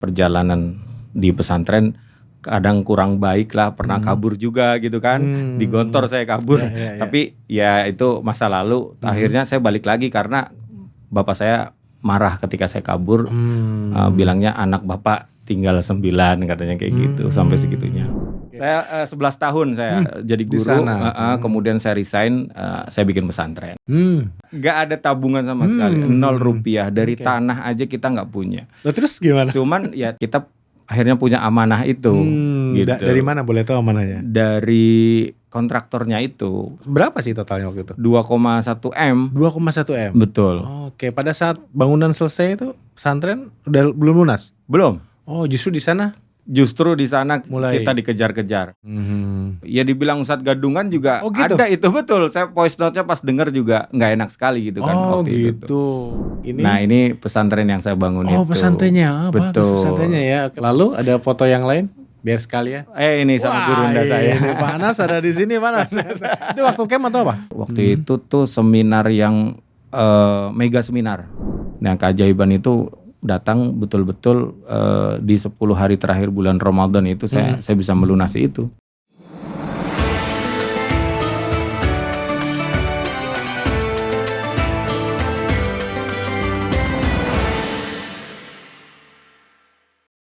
perjalanan di pesantren kadang kurang baik lah, pernah kabur juga gitu kan, di Gontor saya kabur, tapi ya itu masa lalu. Akhirnya saya balik lagi karena bapak saya marah ketika saya kabur, bilangnya anak bapak tinggal 9 katanya kayak gitu, sampai segitunya. Saya 11 tahun saya jadi guru, kemudian saya resign, saya bikin pesantren. Gak ada tabungan sama sekali, 0 rupiah dari tanah aja kita nggak punya. Loh, terus gimana? Cuman ya kita akhirnya punya amanah itu. Gitu. Dari mana boleh tahu amanahnya? Dari kontraktornya itu. Berapa sih totalnya waktu itu? 2,1 M. 2,1 M. Betul. Oke, pada saat bangunan selesai itu pesantren udah belum lunas? Belum. Oh, justru di sana? Justru di sana mulai kita dikejar-kejar. Ya dibilang Ustadz Gadungan juga gitu? ada itu, betul. Saya voice note-nya pas denger juga nggak enak sekali gitu kan waktu itu. Nah ini pesantren yang saya bangun itu. Oh pesantrennya, betul. Pesantrennya ya. Lalu ada foto yang lain? Biar sekalian. Ini sama gurunda saya. Ini Pak Anas ada di sini, Pak Anas. Itu waktu camp atau apa? Waktu itu tuh seminar yang mega seminar. Nah keajaiban itu datang betul-betul di 10 hari terakhir bulan Ramadan itu saya bisa melunasi itu.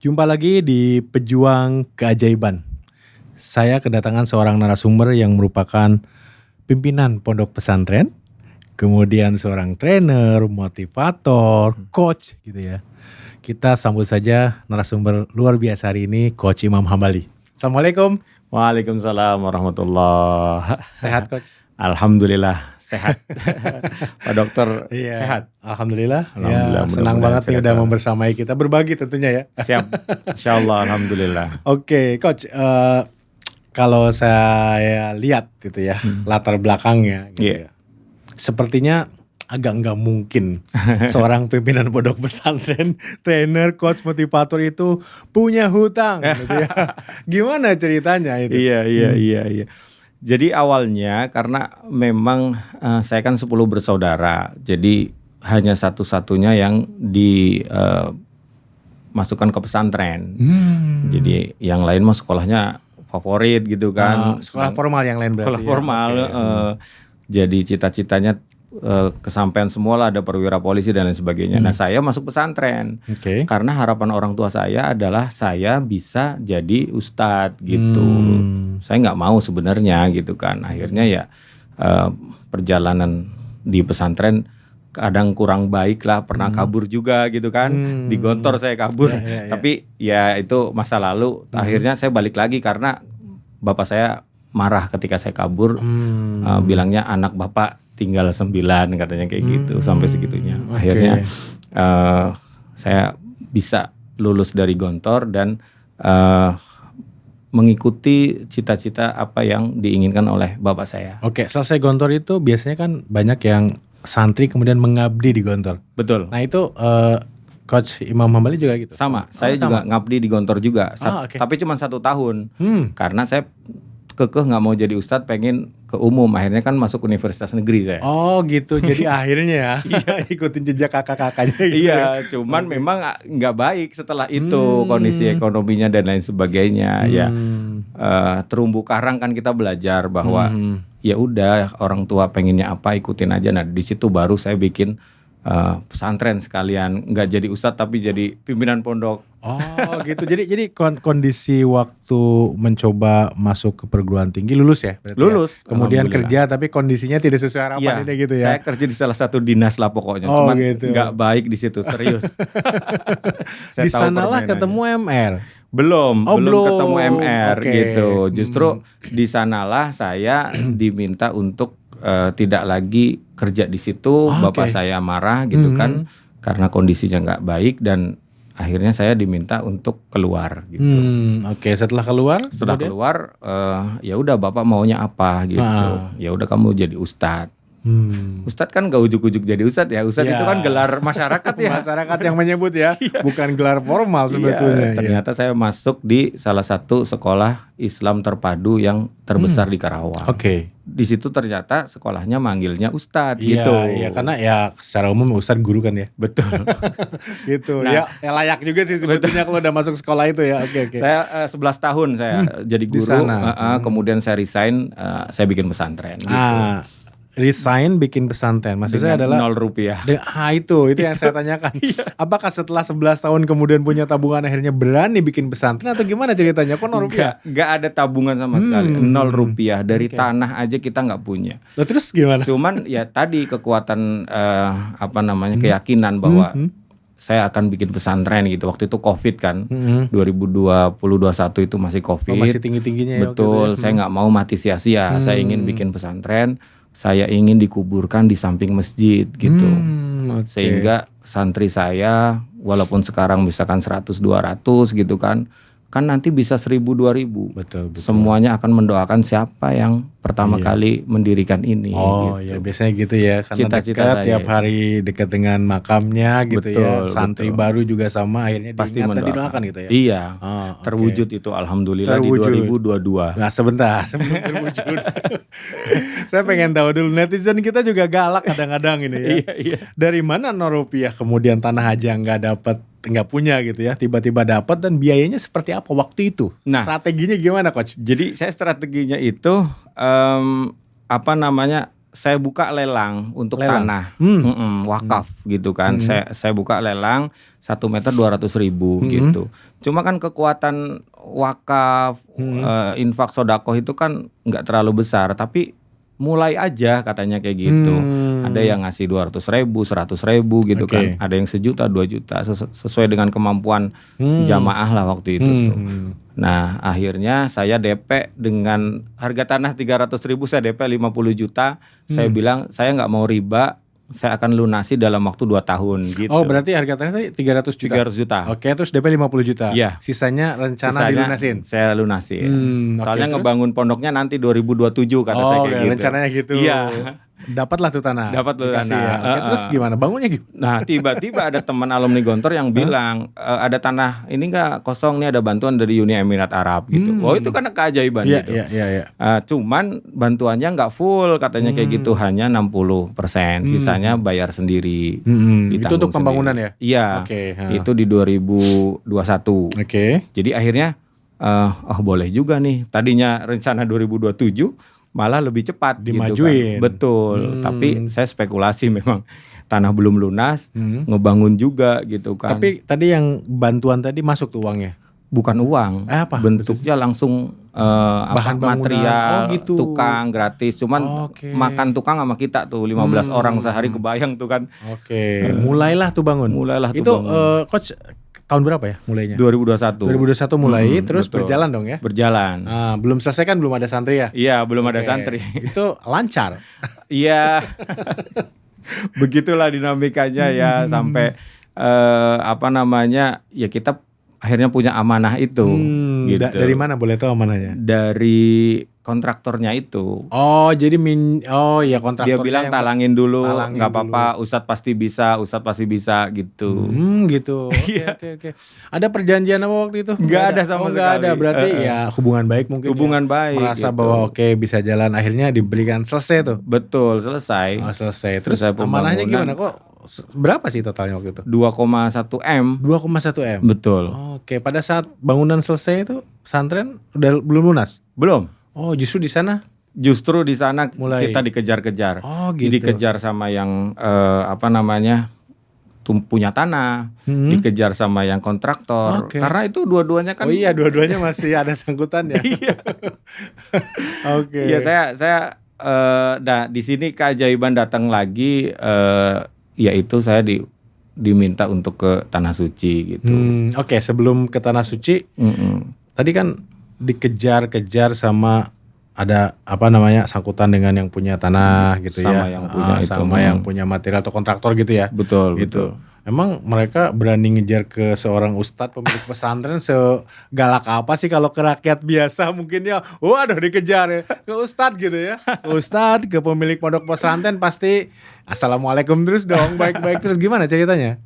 Jumpa lagi di Pejuang Keajaiban. Saya kedatangan seorang narasumber yang merupakan pimpinan pondok pesantren, kemudian seorang trainer, motivator, coach gitu ya. Kita sambut saja narasumber luar biasa hari ini, Coach Imam Hambali. Assalamualaikum. Waalaikumsalam warahmatullahi. Sehat Coach? Alhamdulillah sehat. Pak Dokter sehat. Alhamdulillah. Alhamdulillah. Ya, senang banget nih udah membersamai kita, berbagi tentunya ya. Siap. Insyaallah alhamdulillah. Oke, Coach. Kalau saya lihat gitu ya, latar belakangnya gitu ya. Sepertinya agak nggak mungkin seorang pimpinan pondok pesantren, trainer, coach, motivator itu punya hutang gitu ya. Gimana ceritanya itu? Iya. Jadi awalnya karena memang saya kan 10 bersaudara, jadi hanya satu-satunya yang dimasukkan ke pesantren. Jadi yang lain mah sekolahnya favorit gitu kan. Sekolah formal yang lain berarti. Sekolah formal. Jadi cita-citanya kesampaian semua lah, ada perwira polisi dan lain sebagainya. Nah saya masuk pesantren karena harapan orang tua saya adalah saya bisa jadi ustadz gitu. Saya nggak mau sebenarnya gitu kan. Akhirnya ya perjalanan di pesantren kadang kurang baik lah, pernah kabur juga gitu kan. Di Gontor saya kabur, tapi ya itu masa lalu. Akhirnya saya balik lagi karena bapak saya marah ketika saya kabur, bilangnya anak bapak tinggal 9 katanya kayak gitu, sampai segitunya. Akhirnya saya bisa lulus dari Gontor dan mengikuti cita-cita apa yang diinginkan oleh bapak saya. Oke, selesai Gontor itu biasanya kan banyak yang santri kemudian mengabdi di Gontor. Betul. Nah itu Coach Imam Hambali juga gitu? Sama, saya juga ngabdi di Gontor juga, tapi cuma 1 tahun. Karena saya kekeh nggak mau jadi ustadz, pengen ke umum. Akhirnya kan masuk universitas negeri saya. Oh gitu, jadi akhirnya ikutin jejak kakak-kakaknya gitu. Iya, cuman memang nggak baik setelah itu kondisi ekonominya dan lain sebagainya. Ya terumbu karang kan kita belajar bahwa ya udah orang tua pengennya apa ikutin aja. Nah di situ baru saya bikin pesantren sekalian, nggak jadi ustadz tapi jadi pimpinan pondok. Oh gitu. Jadi kondisi waktu mencoba masuk ke perguruan tinggi lulus ya? Lulus. Ya? Kemudian kerja tapi kondisinya tidak sesuai harapan ini gitu ya? Saya kerja di salah satu dinas lah pokoknya. Cuman gitu. Nggak baik di situ, serius. Di sanalah ketemu MR. Belum ketemu MR gitu. Justru di sanalah saya diminta untuk tidak lagi kerja di situ. Bapak saya marah gitu kan karena kondisinya nggak baik dan akhirnya saya diminta untuk keluar gitu. Setelah keluar? Setelah keluar ya udah bapak maunya apa gitu. Ya udah kamu jadi ustadz. Ustadz kan gak ujuk-ujuk jadi ustadz ya. Ustadz itu kan gelar masyarakat ya. Masyarakat yang menyebut ya, bukan gelar formal sebetulnya. Ternyata saya masuk di salah satu sekolah Islam terpadu yang terbesar di Karawang. di situ ternyata sekolahnya manggilnya Ustadz Iya, gitu. Iya, karena ya secara umum Ustadz guru kan ya. Betul. Gitu. Nah, ya layak juga sih sebetulnya kalau udah masuk sekolah itu ya. Oke. Saya 11 tahun saya jadi Di guru, sana. kemudian saya resign, saya bikin pesantren gitu. Resign bikin pesantren. Maksudnya adalah Rp0. itu yang saya tanyakan. Apakah setelah 11 tahun kemudian punya tabungan akhirnya berani bikin pesantren atau gimana ceritanya? Kok Rp0? Nggak ada tabungan sama sekali. Rp0 dari tanah aja kita nggak punya. Nah, terus gimana? Cuman ya tadi kekuatan keyakinan bahwa saya akan bikin pesantren gitu. Waktu itu COVID kan, 2020-21 itu masih COVID. Masih tinggi-tingginya ya. Betul, saya nggak mau mati sia-sia. Saya ingin bikin pesantren. Saya ingin dikuburkan di samping masjid gitu. Sehingga santri saya walaupun sekarang misalkan 100-200 gitu kan nanti bisa 1.000-2.000. Betul. Semuanya akan mendoakan siapa yang pertama kali mendirikan ini. Oh gitu. ya biasanya gitu ya. Karena Cita-cita dekat saya tiap hari dekat dengan makamnya gitu. Betul, ya. Santri betul. baru juga sama akhirnya Pasti diingat dan mendoakan. didoakan gitu ya. Iya. Oke. Terwujud itu alhamdulillah Terwujud. di 2022. Nah sebentar sebelum terwujud. Saya pengen tahu dulu, netizen kita juga galak kadang-kadang ini ya. Iya. Dari mana Rp0 kemudian tanah aja nggak punya gitu ya, tiba-tiba dapat dan biayanya seperti apa waktu itu? Nah, strateginya gimana coach? Jadi saya strateginya itu saya buka lelang untuk tanah wakaf gitu kan. Saya buka lelang 1 meter 200.000 gitu. Cuma kan kekuatan wakaf infak sodakoh itu kan nggak terlalu besar, tapi mulai aja katanya kayak gitu. Ada yang ngasih 200.000, 100.000 gitu kan. Ada yang 1 juta, 2 juta sesuai dengan kemampuan jamaah lah waktu itu tuh. Nah akhirnya saya DP dengan harga tanah 300.000, saya DP 50 juta. Saya bilang saya nggak mau riba, saya akan lunasi dalam waktu 2 tahun gitu. Oh berarti harga tanah tadi 300 juta? 300 juta. Oke, terus DP 50 juta. Iya. Sisanya dilunasin? Saya lunasin. Soalnya ngebangun pondoknya nanti 2027 kata saya kayak gitu. Rencananya gitu. Iya. Dapatlah tuh tanah. Dapat tuh tanah. Ya. Oke, terus gimana? Bangunnya gimana? Nah tiba-tiba ada teman alumni Gontor yang bilang ada tanah ini nggak kosong nih, ada bantuan dari Uni Emirat Arab gitu. Oh itu kan keajaiban gitu. Iya. Cuman bantuannya nggak full katanya kayak gitu, hanya 60%. Sisanya bayar sendiri. Itu untuk pembangunan sendiri. ya? Iya. Itu di 2021. Oke. Jadi akhirnya boleh juga nih. Tadinya rencana 2027 malah lebih cepat dimajuin. Gitu kan. Betul. Tapi saya spekulasi memang tanah belum lunas, ngebangun juga gitu kan. Tapi tadi yang bantuan tadi masuk tuh uangnya? Bukan uang, apa? Bentuknya langsung bahan material, gitu. Tukang gratis. Cuman makan tukang sama kita tuh 15 orang sehari, kebayang tuh kan. Oke. Mulailah tuh bangun. Itu bangun. Coach tahun berapa ya mulainya? 2021 mulai, terus betul. Berjalan dong ya? Berjalan. Belum selesai kan, belum ada santri ya? Iya, belum ada santri. Itu lancar? Iya. Begitulah dinamikanya ya, sampai ya kita akhirnya punya amanah itu. Gitu. Dari mana boleh tahu amanahnya? Dari kontraktornya itu. Oh jadi kontraktornya. Dia bilang talangin dulu, nggak apa-apa. Ustadz pasti bisa gitu. Gitu. Oke. Ada perjanjian apa waktu itu? Nggak ada sama sekali. Nggak ada, berarti ya hubungan baik mungkin. Hubungan baik. Merasa gitu. bahwa bisa jalan, akhirnya diberikan selesai tuh. Betul, selesai. Selesai. Terus amanahnya gimana kok? Berapa sih totalnya waktu itu? 2,1 M. 2,1 M. Betul. Oke, pada saat bangunan selesai itu pesantren udah belum lunas? Belum. Oh, justru di sana mulai kita dikejar-kejar. Oh, gitu. Dikejar sama yang punya tanah, dikejar sama yang kontraktor. Karena itu dua-duanya kan. Oh iya, dua-duanya masih ada sangkutan ya. Iya. Oke. Iya, saya di sini keajaiban datang lagi, yaitu saya diminta untuk ke Tanah Suci gitu. Oke, sebelum ke Tanah Suci, tadi kan dikejar-kejar sama ada sangkutan dengan yang punya tanah gitu sama ya, yang punya yang punya material atau kontraktor gitu ya. Betul. Emang mereka berani ngejar ke seorang ustadz pemilik pesantren segalak apa sih? Kalau ke rakyat biasa mungkin ya, waduh dikejar ya. Ke ustadz gitu ya. Ustadz, ke pemilik pondok pesantren pasti assalamualaikum terus dong, baik-baik terus, gimana ceritanya?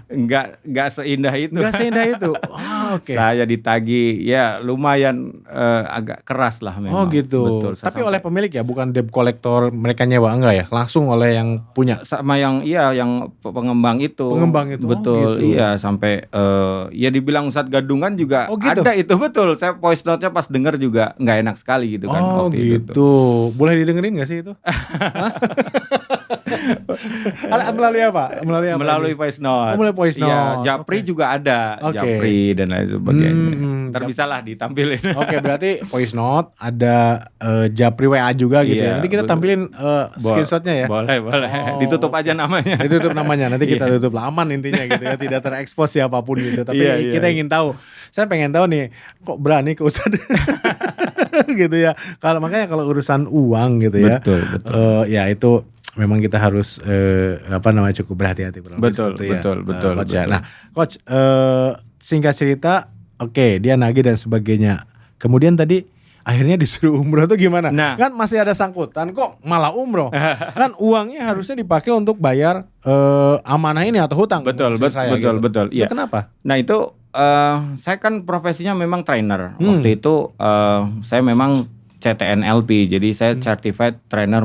Enggak seindah itu. Enggak seindah itu. Oh, oke. Saya ditagih ya lumayan agak keras lah memang. Oh gitu. Betul. Tapi oleh pemilik ya, bukan debt collector mereka nyewa, enggak ya? Langsung oleh yang punya. Sama yang yang pengembang itu. Pengembang itu. Betul. Oh, gitu. Iya, sampai ya dibilang Ustadz Gadungan juga gitu? ada itu, betul. Saya voice note-nya pas denger juga nggak enak sekali gitu kan waktu gitu. itu. Boleh didengerin gak sih itu? Melalui apa? Melalui voice note. Melalui voice note. Iya, Japri juga ada. Japri dan lain sebagainya. Terbisalah ditampilin. Oke, berarti voice note, ada Japri WA juga gitu ya. Nanti kita tampilin screenshotnya ya. Boleh. Ditutup aja namanya. Ditutup namanya. Nanti kita tutup lah, aman intinya gitu ya. Tidak terekspos siapapun gitu. Tapi kita ingin tahu. Saya pengen tahu nih, kok berani ke Ustadz gitu ya. Makanya kalau urusan uang gitu ya. Betul. Ya itu memang kita harus cukup berhati-hati. Betul. Coach ya. Nah, Coach, singkat cerita, oke, dia nagih dan sebagainya. Kemudian tadi akhirnya disuruh umroh tuh gimana? Nah, kan masih ada sangkutan kok malah umroh. Kan uangnya harusnya dipakai untuk bayar amanah ini atau hutang. Betul. Iya. Kenapa? Nah itu saya kan profesinya memang trainer. Waktu itu saya memang CTNLP, jadi saya Certified Trainer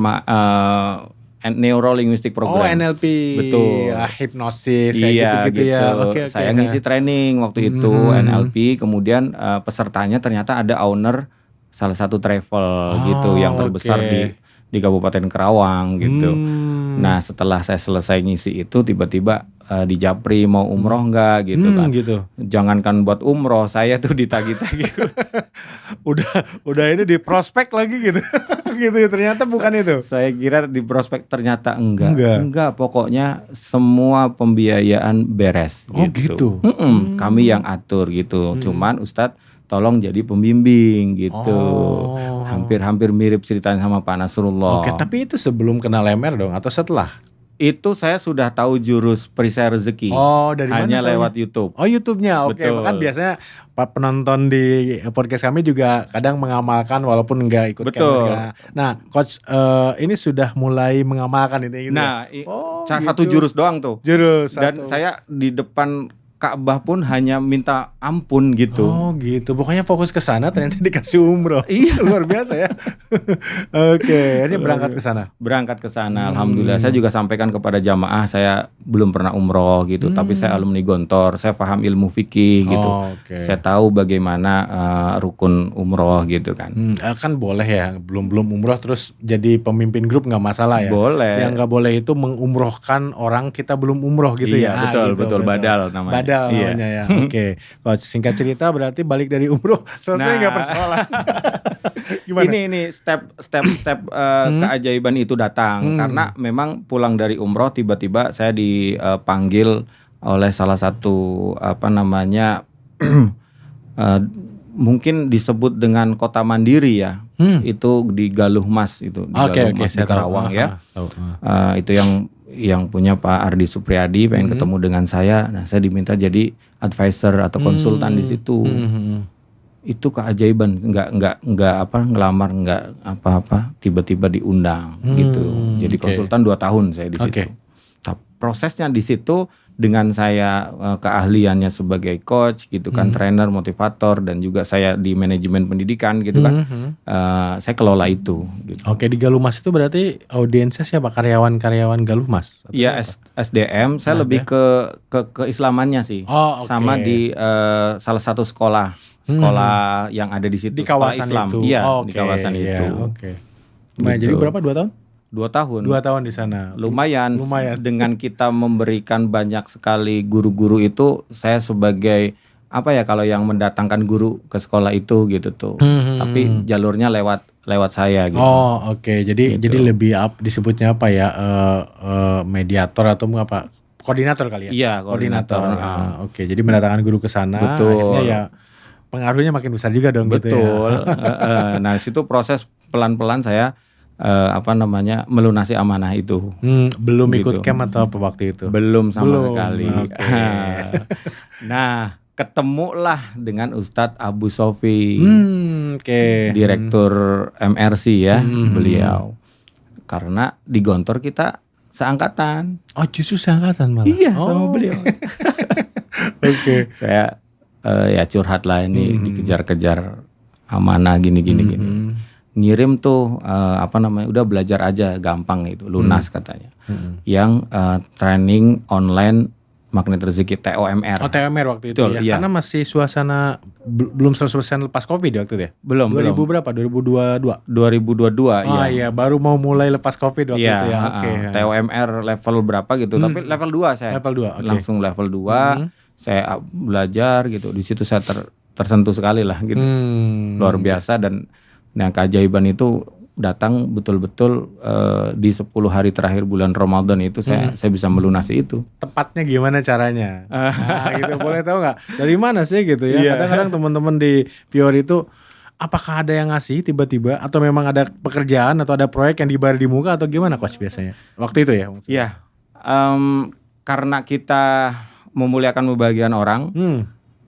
Neuro Linguistic Program. Oh, NLP. Betul. Ya, hipnosis kayak gitu ya. Okay, saya ngisi training waktu itu NLP, kemudian pesertanya ternyata ada owner salah satu travel gitu yang terbesar di Kabupaten Kerawang gitu. Nah, setelah saya selesai ngisi itu tiba-tiba di Japri mau umroh enggak gitu kan. Gitu. Jangankan buat umroh, saya tuh ditagih-tagih. udah ini di prospek lagi gitu. Gitu ya, ternyata bukan itu. Saya kira di prospek, ternyata enggak. Pokoknya semua pembiayaan beres gitu. Kami yang atur gitu. Cuman Ustadz tolong jadi pembimbing gitu. Hampir mirip ceritanya sama Pak Nasrullah. Oke, tapi itu sebelum kena lemer dong atau setelah? Itu saya sudah tahu jurus perisai rezeki. Oh, dari mana? Hanya lewat YouTube. Oh, YouTube-nya. Oke, kan biasanya penonton di podcast kami juga kadang mengamalkan walaupun enggak ikut. Betul. Nah, Coach ini sudah mulai mengamalkan itu. Nah, satu jurus doang tuh. Dan saya di depan Ka'bah pun hanya minta ampun gitu. Oh gitu, pokoknya fokus ke sana ternyata dikasih umroh. Iya, luar biasa ya. Oke, ini berangkat ke sana. Berangkat ke sana, alhamdulillah. Saya juga sampaikan kepada jamaah, saya belum pernah umroh gitu, tapi saya alumni Gontor, saya paham ilmu fikih gitu. Saya tahu bagaimana rukun umroh gitu kan. Kan boleh ya, belum umroh terus jadi pemimpin grup nggak masalah ya. Boleh. Yang nggak boleh itu mengumrohkan orang kita belum umroh gitu ya. Iya, betul. Badal namanya. Namanya ya. Oke. Coach, singkat cerita berarti balik dari umroh selesai nggak persoalan. Gimana? Ini step keajaiban itu datang karena memang pulang dari umroh tiba-tiba saya dipanggil oleh salah satu mungkin disebut dengan kota mandiri ya. Itu di Galuh Mas itu di Galuh Mas di Karawang ya. Itu yang punya Pak Ardi Supriyadi pengen ketemu dengan saya. Nah, saya diminta jadi advisor atau konsultan di situ. Itu keajaiban, nggak ngelamar, nggak apa-apa, tiba-tiba diundang gitu. Jadi konsultan 2 tahun saya di situ. Prosesnya di situ dengan saya keahliannya sebagai coach gitu kan, trainer, motivator, dan juga saya di manajemen pendidikan gitu kan, saya kelola itu. Gitu. Oke, di Galuh Mas itu berarti audiensnya siapa? Karyawan-karyawan Galuh Mas? Iya, SDM. Saya lebih ke keislamannya sih. Sama di salah satu sekolah yang ada di situ. Di kawasan Islam. itu. Iya, di kawasan itu. Jadi berapa? 2 tahun? 2 tahun. 2 tahun di sana. Lumayan. Dengan kita memberikan banyak sekali guru-guru itu, saya sebagai kalau yang mendatangkan guru ke sekolah itu gitu tuh. Tapi jalurnya lewat saya gitu. Oh, oke. Jadi lebih disebutnya apa ya? Mediator atau apa? Koordinator kali ya? Iya, koordinator. Oke, jadi mendatangkan guru ke sana. Betul. Akhirnya ya pengaruhnya makin besar juga dong. Betul. Gitu ya. Nah, situ proses pelan-pelan saya melunasi amanah itu. Belum ikut camp atau apa waktu itu? Belum sekali. Nah, ketemulah dengan Ustadz Abu Sofi, Direktur MRC ya, beliau. Karena di Gontor kita seangkatan. Oh justru seangkatan malah? Iya sama beliau. Oke. Saya ya curhat lah ini dikejar-kejar amanah gini. Ngirim tuh udah belajar aja gampang itu lunas katanya. Yang training online Magnet Rezeki TOMR. Oh TOMR waktu itu. Betul, ya. iya. Karena masih suasana belum 100% lepas Covid waktu itu ya? Belum. 2000 berapa? 2022? 2022 Oh iya, baru mau mulai lepas Covid waktu itu ya. Oke. TOMR level berapa gitu, tapi level 2 saya. Level 2, oke. Langsung level 2. Saya belajar gitu. Di situ saya tersentuh sekali lah gitu. Luar biasa dan keajaiban itu datang betul-betul di 10 hari terakhir bulan Ramadan itu saya bisa melunasi itu. Tepatnya gimana caranya? Nah, gitu boleh tahu nggak? Dari mana sih gitu ya? Yeah. Kadang-kadang teman-teman di Fiori itu apakah ada yang ngasih tiba-tiba atau memang ada pekerjaan atau ada proyek yang dibayar di muka atau gimana coach biasanya? Waktu itu ya? Iya. Karena kita memuliakan kebahagiaan orang.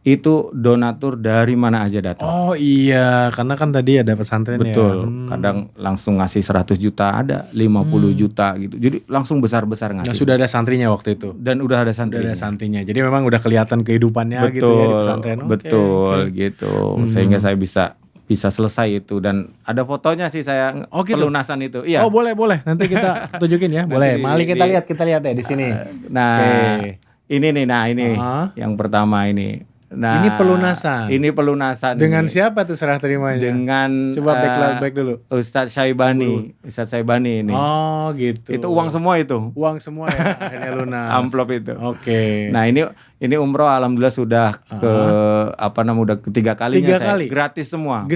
Itu donatur dari mana aja datang. Oh iya, karena kan tadi ada pesantren. Betul, kadang langsung ngasih 100 juta ada, 50 juta gitu. Jadi langsung besar-besar ngasih. Nah sudah ada santrinya waktu itu? Dan udah ada santrinya. Jadi memang udah kelihatan kehidupannya. Betul, gitu ya di pesantren. Betul gitu. Sehingga saya bisa selesai itu dan ada fotonya sih saya gitu? pelunasan itu. Iya. Oh boleh. Nanti kita tunjukin ya. Boleh. Mari kita lihat ya di sini. Nah, ini nih, yang pertama ini. Nah, ini pelunasan. Dengan siapa tuh serah terimanya? Dengan coba back dulu. Ustadz Syaibani ini. Oh, gitu. Itu uang semua itu. Uang semua ya akhirnya lunas. Amplop itu. Oke. Nah, ini umroh alhamdulillah sudah udah ketiga kalinya saya. Gratis semua.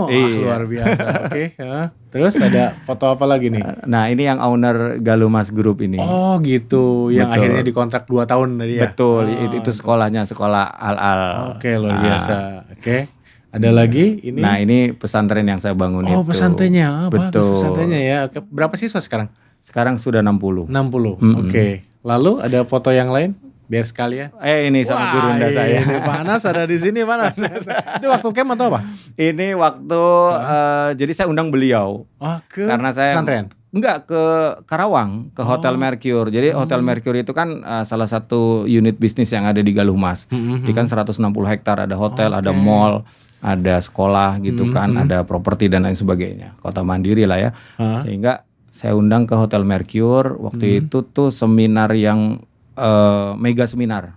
Iya. Luar biasa. Oke, terus ada foto apa lagi nih? Nah, ini yang owner Galumas Group ini. Oh, gitu. Yang akhirnya dikontrak 2 tahun tadi ya. Betul. Itu sekolahnya sekolah Al-Al. Oke, luar biasa. Oke. Ada lagi ini? Nah, ini pesantren yang saya bangun itu. Oh, pesantrennya. Betul. Pesantrennya ya. Berapa siswa sekarang? Sekarang sudah 60. Oke. Lalu ada foto yang lain? Biar sekalian. Ini sama gurunda saya. Panas ada di sini panas. Itu waktu camp atau apa? Ini waktu jadi saya undang beliau. Karena saya pesantren. Enggak, ke Karawang, ke Hotel Mercure. Jadi Hotel Mercure itu kan salah satu unit bisnis yang ada di Galumas. Di kan 160 hektar, ada hotel, ada mall, ada sekolah gitu kan, ada properti dan lain sebagainya. Kota mandiri lah ya. Sehingga saya undang ke Hotel Mercure. Waktu itu tuh seminar yang mega seminar.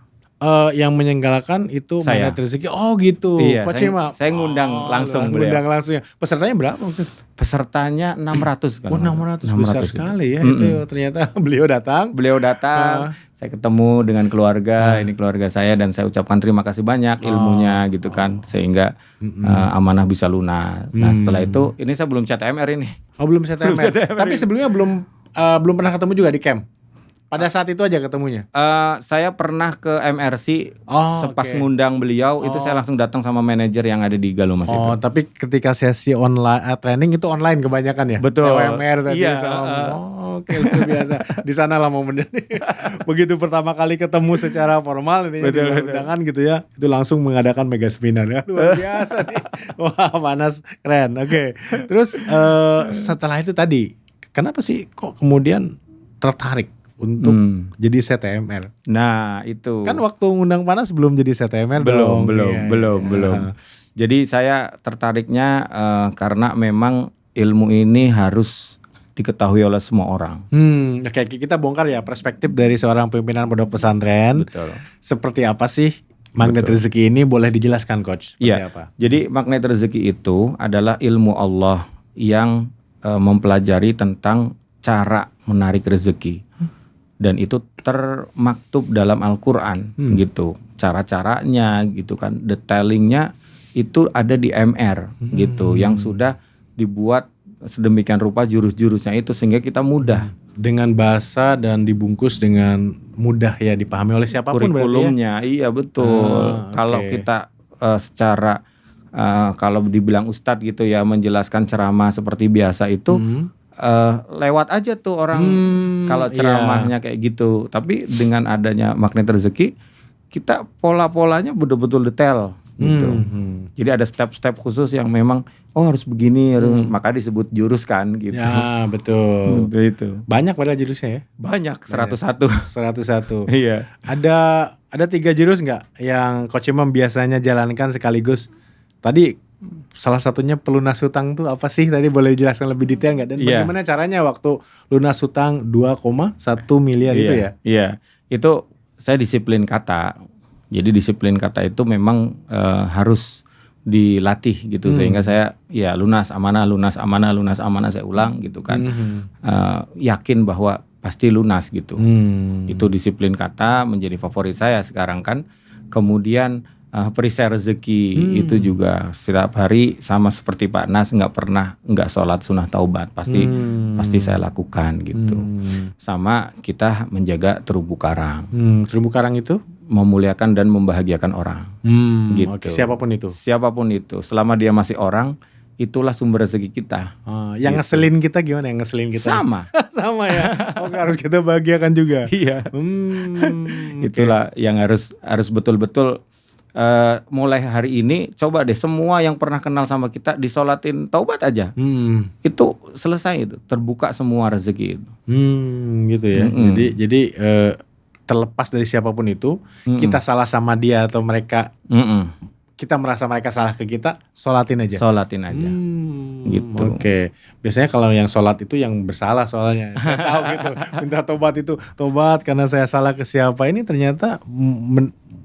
Yang menyelenggarakan itu Magnet Rezeki. Oh gitu. Iya, saya ngundang langsung beliau. Ngundang langsung ya. Pesertanya berapa waktu itu? Pesertanya 600 kan. 600 besar sekali ya. Itu ternyata beliau datang. Saya ketemu dengan keluarga, ini keluarga saya dan saya ucapkan terima kasih banyak ilmunya gitu kan. Sehingga amanah bisa lunas. Nah setelah itu, ini saya belum CTMR ini. Oh belum CTMR. Tapi sebelumnya belum pernah ketemu juga di camp? Pada saat itu aja ketemunya? Saya pernah ke MRC pas ngundang beliau, itu saya langsung datang sama manajer yang ada di Galumas itu. Oh, tapi ketika sesi online training itu online kebanyakan ya? Betul. TOMR tadi oke, itu biasa. Di sana lah momennya. Begitu pertama kali ketemu secara formal ini di undangan gitu ya, itu langsung mengadakan mega seminar ya. Luar biasa nih. Wah, panas, keren. Oke. Terus setelah itu tadi, kenapa sih kok kemudian tertarik untuk jadi CTMR? Nah itu kan waktu ngundang panas belum jadi CTMR. Belum. Jadi saya tertariknya karena memang ilmu ini harus diketahui oleh semua orang. Oke, kita bongkar ya perspektif dari seorang pimpinan pondok pesantren. Betul. Seperti apa sih Magnet Rezeki ini, boleh dijelaskan coach? Iya. Apa? Jadi Magnet Rezeki itu adalah ilmu Allah yang mempelajari tentang cara menarik rezeki. Dan itu termaktub dalam Al-Quran gitu. Cara-caranya gitu kan. Detailingnya itu ada di MR gitu. Yang sudah dibuat sedemikian rupa jurus-jurusnya itu sehingga kita mudah. Dengan bahasa dan dibungkus dengan mudah ya dipahami oleh siapapun. Kurikulumnya, ya? Iya betul. Kalau kita secara kalau dibilang ustadz gitu ya menjelaskan ceramah seperti biasa itu lewat aja tuh orang kalau ceramahnya kayak gitu. Tapi dengan adanya Magnet Rezeki kita pola-polanya betul-betul detail gitu. Jadi ada step-step khusus yang memang harus begini, maka disebut jurus kan gitu. Ya betul. Itu. Banyak padahal jurusnya ya. Banyak 101. 101. Iya. Ada 3 jurus nggak yang Coach Imam biasanya jalankan sekaligus? Tadi salah satunya pelunas hutang tuh apa sih? Tadi boleh dijelaskan lebih detail nggak? Dan bagaimana caranya waktu lunas hutang 2,1 miliar itu ya? Iya. Itu saya disiplin kata. Jadi disiplin kata itu memang harus dilatih gitu, sehingga saya lunas amanah saya ulang gitu kan. Yakin bahwa pasti lunas gitu. Itu disiplin kata menjadi favorit saya sekarang kan. Kemudian perisai rezeki itu juga setiap hari sama seperti Pak Nas, nggak sholat sunnah taubat, pasti saya lakukan gitu. Sama kita menjaga terumbu karang. Terumbu karang itu memuliakan dan membahagiakan orang. Gitu. Okay. Siapapun itu. Selama dia masih orang, itulah sumber rezeki kita. Yang ngeselin kita gimana? Yang ngeselin kita? Sama. Sama ya. Harus kita bahagiakan juga. Iya. Itulah yang harus betul-betul. Mulai hari ini coba deh semua yang pernah kenal sama kita disolatin taubat aja. Itu selesai itu, terbuka semua rezeki itu. Gitu ya. Jadi terlepas dari siapapun itu, kita salah sama dia atau mereka, kita merasa mereka salah ke kita, sholatin aja. Gitu. Oke. Biasanya kalau yang sholat itu yang bersalah soalnya. Saya tahu gitu. Minta tobat karena saya salah ke siapa. Ini ternyata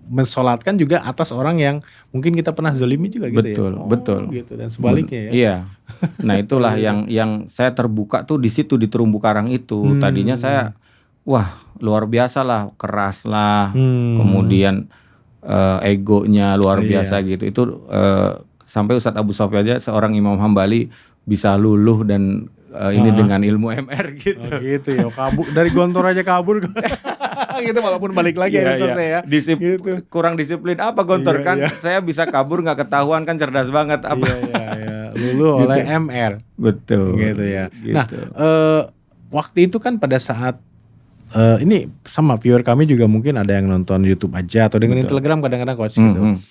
mensolatkan juga atas orang yang mungkin kita pernah zalimi juga gitu. Betul. Gitu, dan sebaliknya ya. Iya. Nah itulah yang saya terbuka tuh di situ, di terumbu karang itu. Tadinya saya luar biasa lah, keras lah, kemudian egonya luar biasa gitu. Itu sampai Ustadz Abu Sofyan aja seorang Imam Hambali bisa luluh dan ini dengan ilmu MR gitu. Gitu ya, kabur dari Gontor aja kabur. Gitu walaupun balik lagi selesai ya. Gitu. Kurang disiplin apa Gontor kan? Saya bisa kabur nggak ketahuan kan, cerdas banget apa? Iya. Luluh oleh MR. Betul. Gitu ya. Gitu. Nah, waktu itu kan pada saat ini sama viewer kami juga mungkin ada yang nonton YouTube aja atau dengerin Telegram kadang-kadang Coach gitu.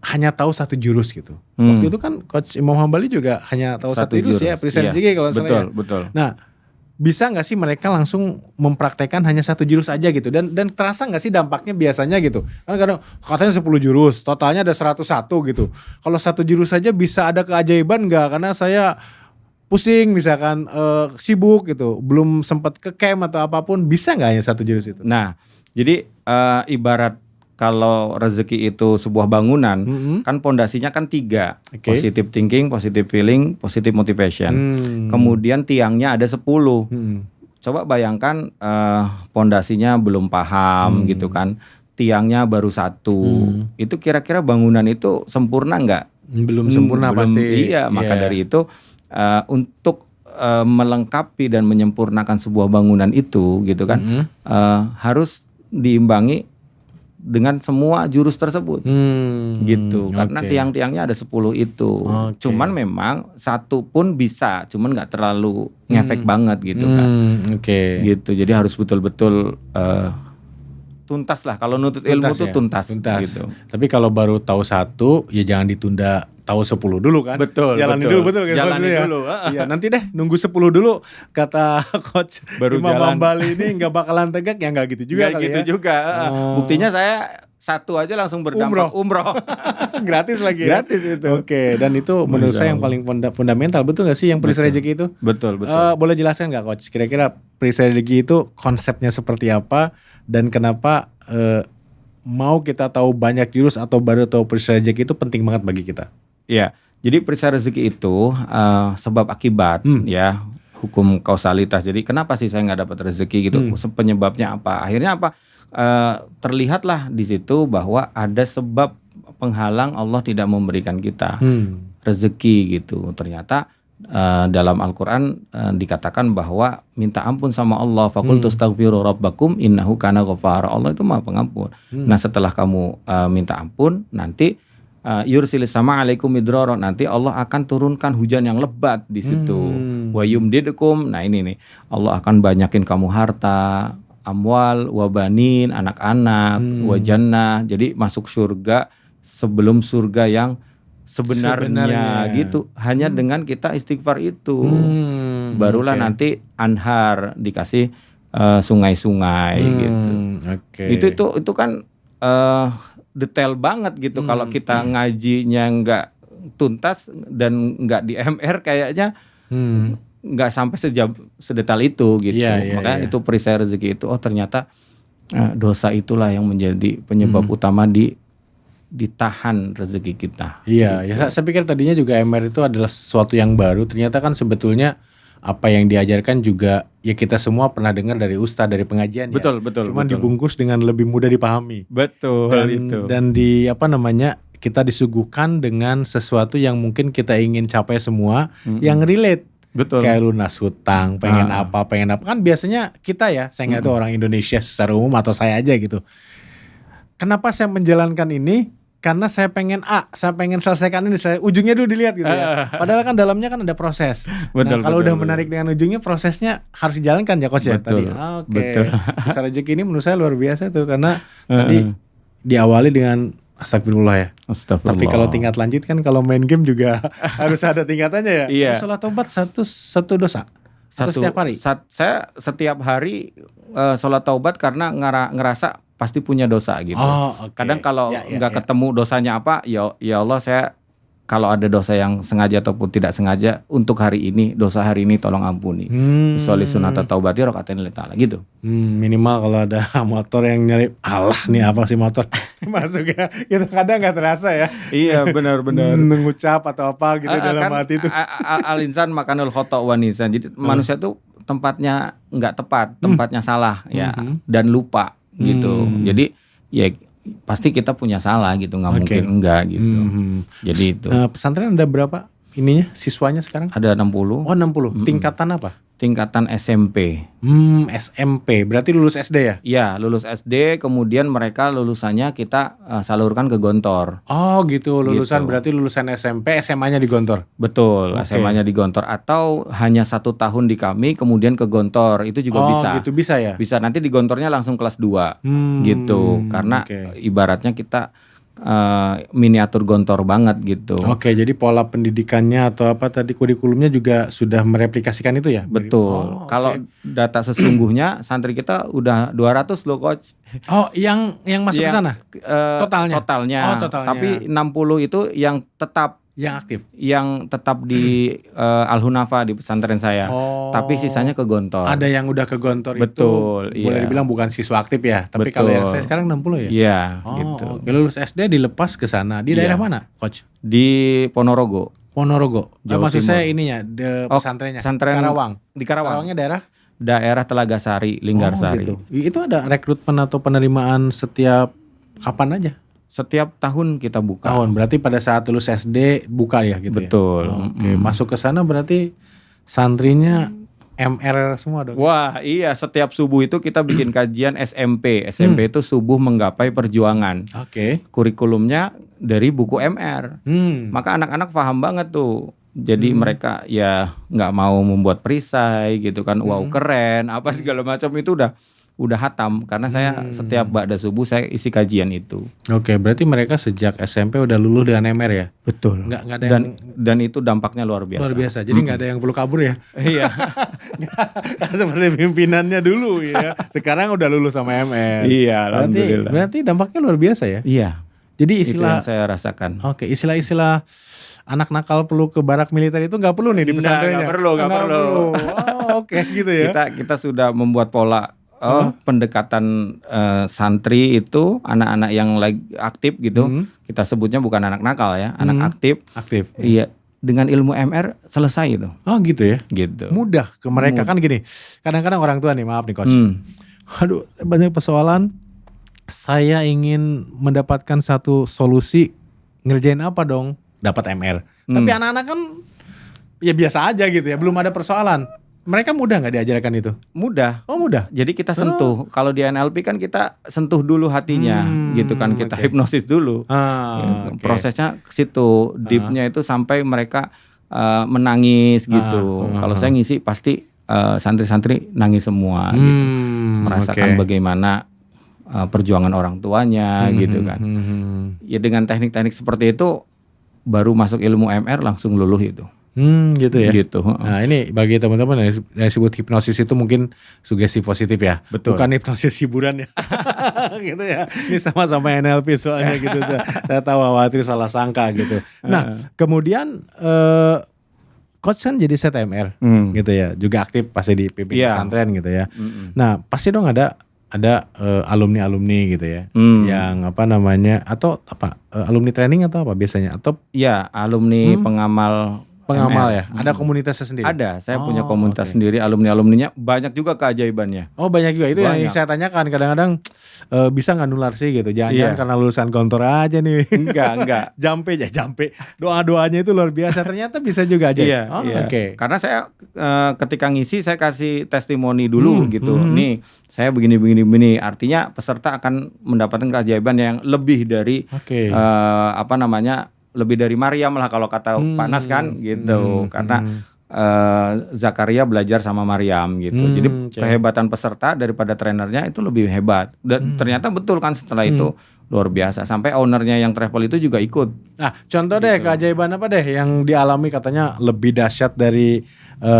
Hanya tahu satu jurus gitu. Waktu itu kan Coach Imam Hambali juga hanya tahu satu jurus ya, perisai rezeki kalau salah. Betul. Nah, bisa nggak sih mereka langsung mempraktekkan hanya satu jurus aja gitu, dan terasa nggak sih dampaknya biasanya gitu? Karena kadang katanya 10 jurus, totalnya ada 101 gitu. Kalau satu jurus saja bisa ada keajaiban nggak? Karena saya pusing misalkan sibuk gitu, belum sempat ke camp atau apapun, bisa nggak hanya satu jurus itu? Nah, jadi ibarat kalau rezeki itu sebuah bangunan, kan pondasinya kan 3. Positive thinking, positive feeling, positive motivation. Kemudian tiangnya ada 10. Coba bayangkan pondasinya belum paham gitu kan. Tiangnya baru 1. Itu kira-kira bangunan itu sempurna nggak? Belum sempurna pasti. Iya, maka dari itu untuk melengkapi dan menyempurnakan sebuah bangunan itu gitu kan, harus diimbangi dengan semua jurus tersebut gitu. Karena tiang-tiangnya ada 10 itu. Cuman memang satu pun bisa, cuman nggak terlalu ngefek banget gitu kan. Gitu. Jadi harus betul-betul tuntas lah. Kalau nutut ilmu tuh tuntas gitu. Tapi kalau baru tahu 1 ya jangan ditunda, tahu 10 dulu kan. Jalanin dulu kan. Jalanin dulu. Iya, nanti deh nunggu 10 dulu kata Coach baru Imam Hambali ini nggak bakalan tegak ya, nggak gitu juga kali gitu ya. Juga. Buktinya saya 1 aja langsung berdampak umroh. Gratis lagi. Gratis itu. Oke, dan itu menurut saya yang paling fundamental. Betul nggak sih yang perisai rezeki itu? Betul. Boleh jelaskan nggak Coach? Kira-kira perisai rezeki itu konsepnya seperti apa dan kenapa mau kita tahu banyak jurus atau baru tahu perisai rezeki itu penting banget bagi kita? Iya, jadi perisai rezeki itu sebab akibat ya, hukum kausalitas. Jadi kenapa sih saya nggak dapat rezeki gitu? Penyebabnya apa? Akhirnya apa? Terlihatlah di situ bahwa ada sebab penghalang Allah tidak memberikan kita rezeki gitu. Ternyata dalam Al-Quran dikatakan bahwa minta ampun sama Allah. Faqultu astaghfiru rabbakum innahu kana ghafara. Allah itu Maha Pengampun. Nah, setelah kamu minta ampun, nanti yursilis sama alaikum midrara, nanti Allah akan turunkan hujan yang lebat di situ. Wa yumdidukum, nah ini nih, Allah akan banyakin kamu harta, amwal, wabanin, anak-anak, wajannah. Jadi masuk surga sebelum surga yang sebenarnya. Gitu. Hanya dengan kita istighfar itu. Barulah nanti anhar, dikasih sungai-sungai gitu. Itu kan detail banget gitu. Kalau kita ngajinya nggak tuntas dan nggak di MR kayaknya nggak sampai sedetail itu gitu. Makanya itu perisai rezeki itu, oh ternyata dosa itulah yang menjadi penyebab utama ditahan rezeki kita. Iya, gitu. Saya pikir tadinya juga MR itu adalah sesuatu yang baru. Ternyata kan sebetulnya apa yang diajarkan juga ya kita semua pernah dengar dari ustadz, dari pengajian. Betul. Cuman dibungkus dengan lebih mudah dipahami. Betul. Dan kita disuguhkan dengan sesuatu yang mungkin kita ingin capai semua, yang relate. Betul. Kayak lunas hutang, pengen apa. Kan biasanya kita ya, saya nggak tahu orang Indonesia secara umum atau saya aja gitu. Kenapa saya menjalankan ini? Karena saya pengen saya pengen selesaikan ini, ujungnya dulu dilihat gitu ya. Padahal kan dalamnya kan ada proses. Kalau udah menarik dengan ujungnya, prosesnya harus dijalankan ya Coach ya tadi. Betul. Besar rezeki ini menurut saya luar biasa tuh, karena tadi diawali dengan astagfirullah ya. Tapi kalau tingkat lanjut kan, kalau main game juga harus ada tingkatannya ya. Iya. Sholat taubat satu dosa. Setiap hari. Saya setiap hari sholat taubat karena ngerasa pasti punya dosa gitu. Kadang kalau nggak ketemu dosanya apa, ya Allah, saya kalau ada dosa yang sengaja ataupun tidak sengaja untuk hari ini, dosa hari ini tolong ampuni. Sholli sunata taubati rokaatain lillahi ta'ala gitu. Minimal kalau ada motor yang nyelip, Allah nih apa sih motor masuk ya, kita kadang nggak terasa ya. Iya benar. Mengucap atau apa gitu dalam hati itu. Al-insan makanul khata' wa nisan. Jadi manusia tuh tempatnya nggak tepat, tempatnya salah ya, dan lupa gitu. Jadi ya pasti kita punya salah gitu, nggak mungkin enggak gitu. Jadi itu. Pesantren ada berapa ininya siswanya sekarang? Ada 60. Oh 60. Tingkatan apa? Tingkatan SMP. SMP. Berarti lulus SD ya? Iya, lulus SD, kemudian mereka lulusannya kita salurkan ke Gontor. Oh gitu, lulusan gitu. Berarti lulusan SMP, SMA-nya di Gontor? Betul, SMA-nya di Gontor. Atau hanya 1 tahun di kami, kemudian ke Gontor, itu juga bisa. Oh gitu, bisa ya? Bisa, nanti di Gontornya langsung kelas 2 gitu. Karena ibaratnya kita miniatur Gontor banget gitu. Jadi pola pendidikannya atau apa tadi kurikulumnya juga sudah mereplikasikan itu ya? Betul. Kalau data sesungguhnya santri kita udah 200 loh Coach. Oh, yang masuk ke sana? Totalnya. Tapi 60 itu yang tetap, yang aktif, yang tetap di Al-Hunafa di pesantren saya. Tapi sisanya ke Gontor. Ada yang udah ke Gontor. Betul, itu boleh dibilang bukan siswa aktif ya. Tapi kalau yang saya sekarang 60 ya. Iya, gitu. Lulus SD dilepas ke sana. Di daerah mana, Coach? Di Ponorogo. Jawa maksud Timur. Saya ininya pesantrennya. Karawang. Di Karawang. Karawangnya daerah Telaga Sari, Linggarsari. Gitu. Itu ada rekrutmen atau penerimaan setiap kapan aja? Setiap tahun kita buka. Berarti pada saat lulus SD buka ya gitu. Betul. Ya? Masuk ke sana berarti santrinya MR semua dong. Wah iya, setiap subuh itu kita bikin kajian SMP. SMP itu subuh menggapai perjuangan. Kurikulumnya dari buku MR. Maka anak-anak paham banget tuh. Jadi mereka ya nggak mau membuat perisai gitu kan. Wow keren, apa segala macam itu udah hatam, karena saya setiap ba'da subuh saya isi kajian itu. Berarti mereka sejak SMP udah lulus dengan MR ya? Betul. Nggak ada dan itu dampaknya luar biasa. Jadi nggak ada yang perlu kabur ya? Iya. Seperti pimpinannya dulu ya. Sekarang udah lulus sama MR. Iya, alhamdulillah. Berarti dampaknya luar biasa ya? Iya. Jadi itu yang saya rasakan. Istilah-istilah anak nakal perlu ke barak militer itu nggak perlu nih di pesantrennya? Nggak perlu. Gitu ya. Kita sudah membuat pola. Pendekatan santri itu anak-anak yang lagi aktif gitu. Kita sebutnya bukan anak nakal ya, anak aktif. Iya, dengan ilmu MR selesai itu. Oh gitu ya. Gitu. Mudah ke mereka kan gini. Kadang-kadang orang tua nih, maaf nih Coach. Aduh, banyak persoalan. Saya ingin mendapatkan satu solusi, ngerjain apa dong? Dapat MR. Tapi anak-anak kan ya biasa aja gitu ya, belum ada persoalan. Mereka mudah nggak diajarkan itu? Mudah. Oh mudah. Jadi kita sentuh. Kalau di NLP kan kita sentuh dulu hatinya, gitu kan, kita hipnosis dulu. Prosesnya ke situ, deepnya itu sampai mereka menangis gitu. Kalau saya ngisi pasti santri-santri nangis semua, gitu. Merasakan bagaimana perjuangan orang tuanya gitu kan. Ya dengan teknik-teknik seperti itu baru masuk ilmu MR langsung luluh itu. Gitu ya. Gitu. Nah ini bagi teman-teman yang disebut hipnosis itu mungkin sugesti positif ya. Betul. Bukan hipnosis hiburan ya. Gitu ya. Ini sama-sama NLP soalnya gitu. Saya tahu khawatir salah sangka gitu. Nah kemudian coach kan jadi CTMR gitu ya. Juga aktif pasti di pimpinan pesantren gitu ya. Nah pasti dong ada alumni-alumni gitu ya. Yang apa namanya atau apa alumni training atau apa biasanya atau alumni pengamal ya. Ada komunitasnya sendiri. Ada, saya punya komunitas sendiri, alumninya banyak juga keajaibannya. Oh banyak juga, itu banyak. Yang saya tanyakan kadang-kadang bisa nggak nular sih gitu. Jangan karena lulusan kantor aja nih. Enggak. Jampe. Doa-doanya itu luar biasa, ternyata bisa juga aja. Oke. Karena saya ketika ngisi saya kasih testimoni dulu gitu. Nih, saya begini. Artinya peserta akan mendapatkan keajaiban yang lebih dari lebih dari Maryam lah kalau kata Pak Nas kan gitu. Karena Zakaria belajar sama Maryam gitu. Jadi kehebatan peserta daripada trenernya itu lebih hebat. Dan ternyata betul kan setelah itu luar biasa. Sampai ownernya yang travel itu juga ikut. Nah contoh deh keajaiban apa deh yang dialami katanya lebih dahsyat dari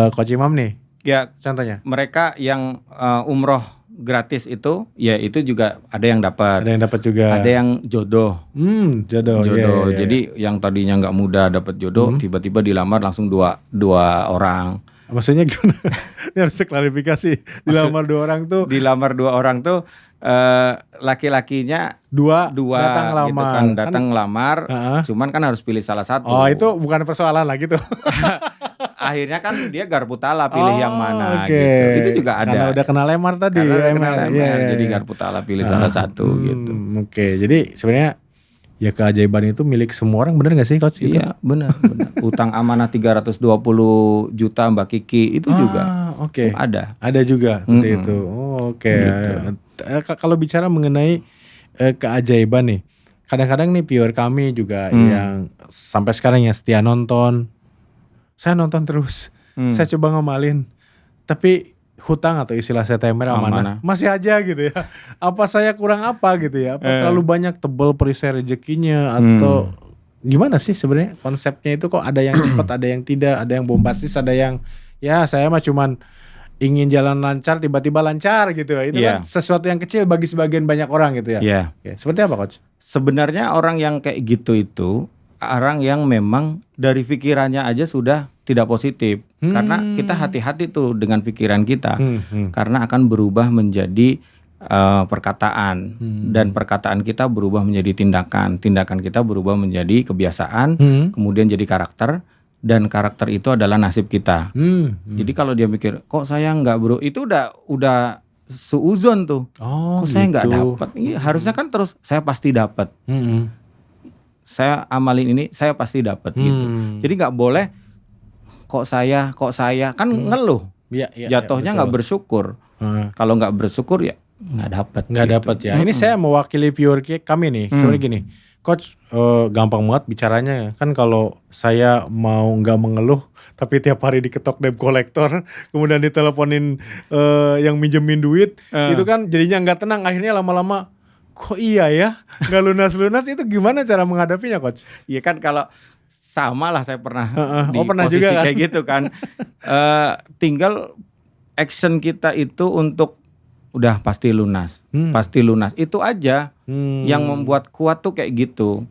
Coach Imam nih. Ya contohnya. Mereka yang umroh gratis itu, ya itu juga ada yang dapat. Ada yang dapat juga. Ada yang jodoh. Jodoh. Yeah. Jadi yang tadinya nggak mudah dapat jodoh, tiba-tiba dilamar langsung dua orang. Maksudnya gimana? Ini harus klarifikasi. Dilamar dua orang tuh laki-lakinya dua datang lamar. Cuman kan harus pilih salah satu. Oh itu bukan persoalan lah gitu. Akhirnya kan dia garpu tala pilih yang mana gitu. Itu juga ada. Karena udah kenal lemar tadi. Jadi garpu tala pilih salah satu gitu. Oke. Jadi sebenarnya ya keajaiban itu milik semua orang, benar gak sih Coach? Iya benar. Utang amanah 320 juta Mbak Kiki itu juga ada juga seperti itu. Gitu. Kalau bicara mengenai keajaiban nih, kadang-kadang nih viewer kami juga yang sampai sekarang yang setia nonton. Saya nonton terus, saya coba ngamalin, tapi hutang atau istilah CTMR amanah masih aja gitu ya. Apa saya kurang apa gitu ya? Apa terlalu banyak tebel perisai rezekinya atau gimana sih sebenarnya konsepnya itu? Kok ada yang cepat, ada yang tidak, ada yang bombastis, ada yang ya saya mah cuman ingin jalan lancar tiba-tiba lancar gitu ya. Itu kan sesuatu yang kecil bagi sebagian banyak orang gitu ya. Seperti apa Coach? Sebenarnya orang yang kayak gitu itu orang yang memang dari pikirannya aja sudah tidak positif. Karena kita hati-hati tuh dengan pikiran kita. Karena akan berubah menjadi perkataan. Dan perkataan kita berubah menjadi tindakan. Tindakan kita berubah menjadi kebiasaan. Kemudian jadi karakter. Dan karakter itu adalah nasib kita. Jadi kalau dia mikir, kok saya nggak bro, itu udah suuzon tuh. Kok saya nggak dapat? Harusnya kan terus saya pasti dapat. Saya amalin ini, saya pasti dapat gitu. Jadi nggak boleh kok saya kan ngeluh. Jatuhnya nggak bersyukur. Kalau nggak bersyukur ya nggak dapat. Nggak dapat ya. Ini saya mewakili viewer kami nih. Soalnya gini, Coach gampang banget bicaranya ya. Kan kalau saya mau nggak mengeluh, tapi tiap hari diketok debt collector, kemudian diteleponin yang minjemin duit, itu kan jadinya nggak tenang. Akhirnya lama-lama kok iya ya nggak lunas-lunas, itu gimana cara menghadapinya Coach? Iya kan kalau sama lah saya pernah di pernah posisi juga kan? kayak gitu kan. Tinggal action kita itu untuk udah pasti lunas, pasti lunas. Itu aja yang membuat kuat tuh kayak gitu.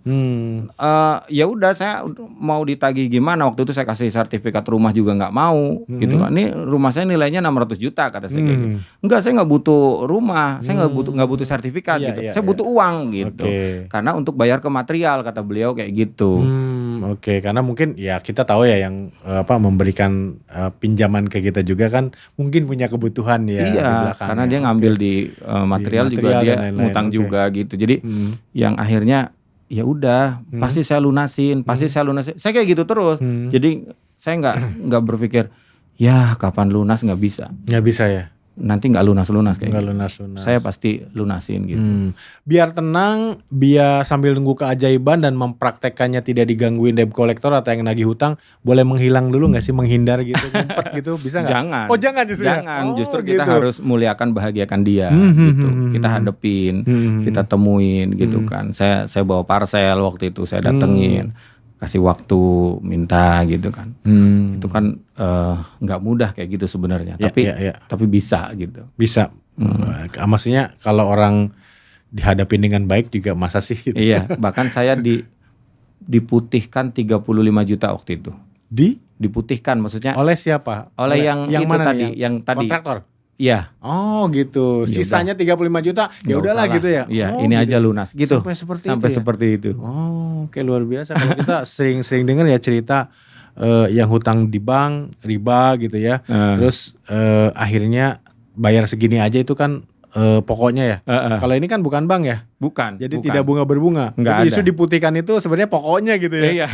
Ya udah saya mau ditagih gimana, waktu itu saya kasih sertifikat rumah juga nggak mau gitu kan. Ini rumah saya nilainya 600 juta kata saya kayak gitu. Enggak, saya nggak butuh rumah, saya nggak butuh sertifikat gitu. Saya butuh uang gitu. Karena untuk bayar ke material kata beliau kayak gitu. Karena mungkin ya kita tahu ya yang memberikan pinjaman ke kita juga kan mungkin punya kebutuhan ya. Iya, karena dia ngambil di material juga, dia ngutang juga gitu. Jadi yang akhirnya ya udah pasti saya lunasin, Saya kayak gitu terus. Jadi saya nggak berpikir ya kapan lunas, nggak bisa. Nggak bisa ya. nanti nggak lunas-lunas kayak Nggak gitu. lunas-lunas. Saya pasti lunasin gitu. Biar tenang, biar sambil nunggu keajaiban dan mempraktekannya tidak digangguin debt collector atau yang nagih hutang, boleh menghilang dulu nggak sih, menghindar gitu, ngumpet gitu, bisa nggak? Jangan. Oh jangan justru. Jangan, Oh, justru kita gitu. harus muliakan, bahagiakan dia gitu. Kita hadepin, kita temuin gitu kan. Saya bawa parcel waktu itu, saya datengin, kasih waktu, minta gitu kan. Itu kan nggak mudah kayak gitu sebenarnya, tapi bisa gitu. Bisa. Maksudnya kalau orang dihadapin dengan baik juga masa sih gitu. Iya, bahkan saya diputihkan 35 juta waktu itu. Diputihkan maksudnya Oleh siapa? Oleh yang itu mana tadi, nih? yang tadi. Kontraktor. Iya. Oh gitu. Sisanya 35 juta. Ya udahlah gitu ya. Iya, oh, ini gitu. aja lunas gitu. Sampai seperti itu. Oh, oke, luar biasa. Kalau kita sering dengar ya cerita yang hutang di bank, riba gitu ya. Terus akhirnya bayar segini aja itu kan pokoknya ya. Kalau ini kan bukan bank ya? Bukan. Jadi tidak bunga berbunga. Nggak justru ada. diputihkan itu sebenarnya pokoknya gitu ya. Iya.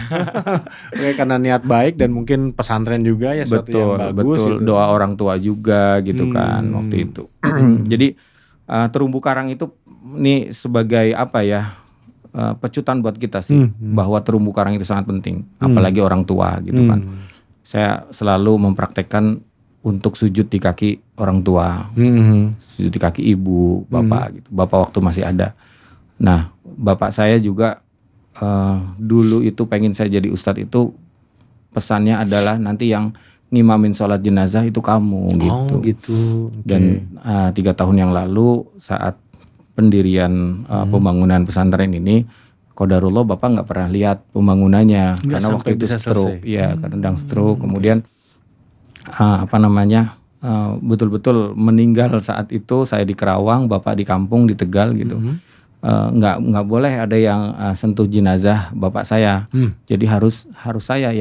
Oke, karena niat baik dan mungkin pesantren juga ya suatu yang bagus. Betul. Gitu. Doa orang tua juga gitu kan waktu itu. Jadi terumbu karang itu nih sebagai apa ya? Pecutan buat kita sih bahwa terumbu karang itu sangat penting, apalagi orang tua gitu kan. Saya selalu mempraktekkan untuk sujud di kaki orang tua, sujud di kaki ibu, bapak gitu. Bapak waktu masih ada. Nah, bapak saya juga dulu itu pengen saya jadi ustadz itu pesannya adalah nanti yang ngimamin sholat jenazah itu kamu gitu. Oh gitu. Okay. Dan 3 tahun yang lalu saat pendirian pembangunan pesantren ini, qadarullah bapak nggak pernah lihat pembangunannya karena waktu itu stroke, ya kadang stroke, kemudian betul-betul meninggal saat itu. Saya di Kerawang, bapak di kampung di Tegal gitu. Nggak boleh ada yang sentuh jenazah bapak saya. Jadi harus saya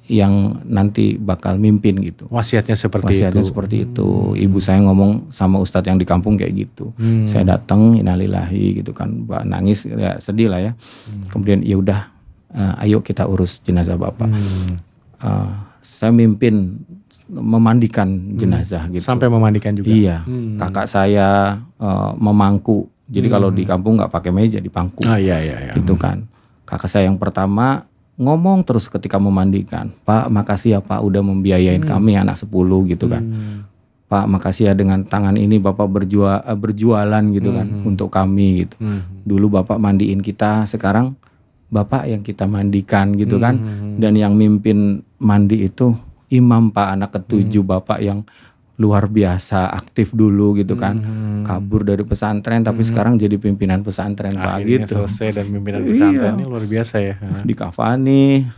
yang nanti bakal mimpin gitu. Wasiatnya seperti itu. Ibu saya ngomong sama ustadz yang di kampung kayak gitu. Saya datang, innalillahi gitu kan, nangis ya, sedih lah ya. Kemudian ya udah, ayo kita urus jenazah bapak. Saya mimpin memandikan jenazah gitu. Sampai memandikan juga. Iya. Kakak saya memangku. Jadi kalau di kampung nggak pakai meja, dipangku. Iya. Gitu kan. Kakak saya yang pertama ngomong terus ketika memandikan, Pak makasih ya Pak udah membiayain kami anak 10 gitu kan. Pak makasih ya dengan tangan ini Bapak berjualan gitu kan untuk kami gitu. Dulu Bapak mandiin kita, sekarang Bapak yang kita mandikan gitu kan. Dan yang mimpin mandi itu imam Pak, anak ke-7 Bapak yang luar biasa aktif dulu gitu kan. Kabur dari pesantren tapi sekarang jadi pimpinan pesantren Pak gitu. Selesai dan pimpinan pesantren ini luar biasa ya. Dikafani,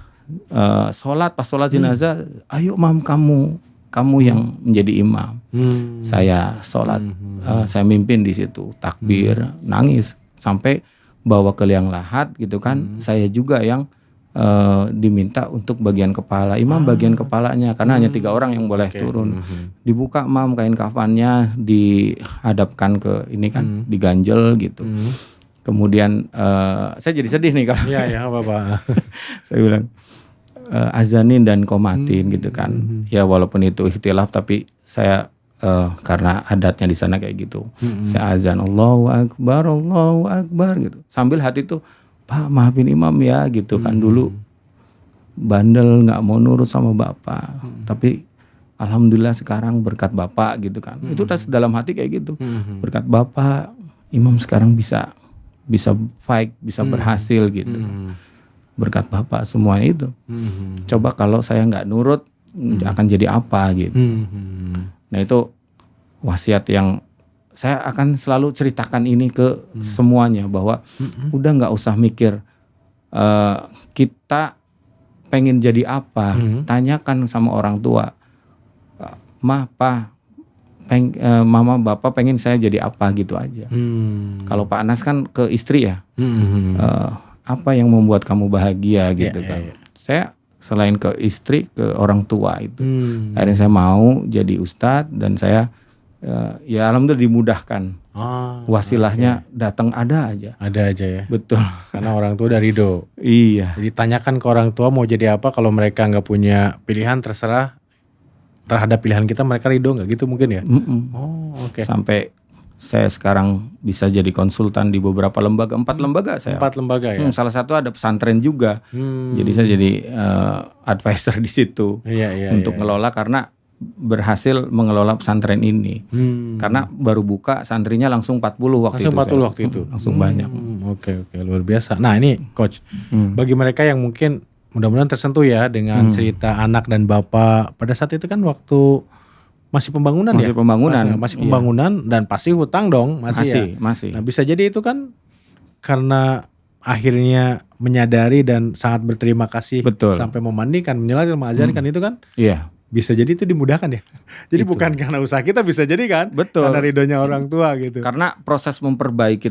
pas sholat jenazah, ayo mam kamu yang menjadi imam. Saya sholat, saya mimpin di situ, takbir, nangis sampai bawa ke liang lahat gitu kan. Saya juga yang diminta untuk bagian kepala, imam bagian kepalanya karena hanya 3 orang yang boleh turun. Dibuka mam kain kafannya, dihadapkan ke ini kan, diganjel gitu. Kemudian saya jadi sedih nih kalau Iya Bapak. saya bilang azanin dan komatin gitu kan. Ya walaupun itu ikhtilaf tapi saya karena adatnya di sana kayak gitu. Saya azan Allahu Akbar gitu. Sambil hati tuh, Pak maafin imam ya gitu kan, dulu bandel nggak mau nurut sama bapak, tapi alhamdulillah sekarang berkat bapak gitu kan. Itu tas dalam hati kayak gitu, berkat bapak imam sekarang bisa fight, bisa berhasil gitu, berkat bapak semuanya itu. Coba kalau saya nggak nurut akan jadi apa gitu. Nah itu wasiat yang saya akan selalu ceritakan ini ke semuanya, bahwa udah nggak usah mikir kita pengen jadi apa, tanyakan sama orang tua, mama bapak pengen saya jadi apa gitu aja. Kalau Pak Anas kan ke istri ya, apa yang membuat kamu bahagia gitu kan. Saya selain ke istri, ke orang tua itu. Akhirnya saya mau jadi ustadz dan saya ya alhamdulillah dimudahkan. Wasilahnya datang ada aja ya. Betul. Karena orang tua udah ridho. Iya. Jadi tanyakan ke orang tua mau jadi apa, kalau mereka nggak punya pilihan terserah. terhadap pilihan kita mereka ridho nggak gitu mungkin ya? Oh oke. Sampai saya sekarang bisa jadi konsultan di beberapa lembaga, 4 lembaga saya. 4 lembaga ya. Salah satu ada pesantren juga. Jadi saya jadi advisor di situ untuk ngelola karena berhasil mengelola pesantren ini. Karena baru buka santrinya langsung 40 waktu itu. Langsung 40 waktu itu. Langsung banyak. Oke luar biasa. Nah ini coach, bagi mereka yang mungkin mudah-mudahan tersentuh ya dengan cerita anak dan bapak pada saat itu kan waktu masih pembangunan masih ya? Pembangunan. Masih pembangunan dan pasti hutang dong masih. Masih. Nah bisa jadi itu kan karena akhirnya menyadari dan sangat berterima kasih. Betul. Sampai memandikan, menyelatkan, mengajarkan itu kan. Iya. Bisa jadi itu dimudahkan ya. Jadi bukan karena usaha kita, bisa jadi kan. Betul. Karena ridhonya orang tua gitu. Karena proses memperbaiki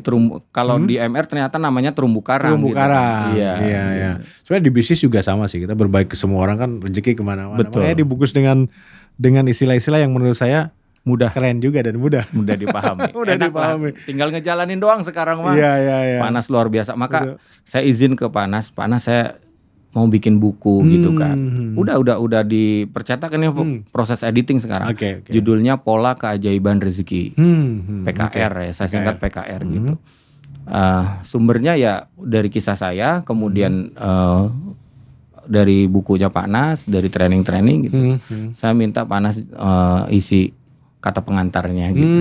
kalau di MR ternyata namanya terumbu karang. Terumbu karang. Iya. Gitu. Sebenarnya di bisnis juga sama sih. Kita berbaik ke semua orang kan, rezeki kemana-mana. Betul. Makanya dibungkus dengan istilah-istilah yang menurut saya mudah, keren juga dan mudah dipahami. Mudah Enak dipahami. Lah. Tinggal ngejalanin doang sekarang mah. Iya. Panas luar biasa. Maka saya izin ke Panas saya mau bikin buku gitu kan. Udah dipercetak ini proses editing sekarang. Okay. Judulnya Pola Keajaiban Rezeki. PKR ya, saya singkat PKR gitu. Sumbernya ya dari kisah saya, kemudian dari bukunya Pak Nas, dari training gitu. Saya minta Pak Nas isi kata pengantarnya gitu.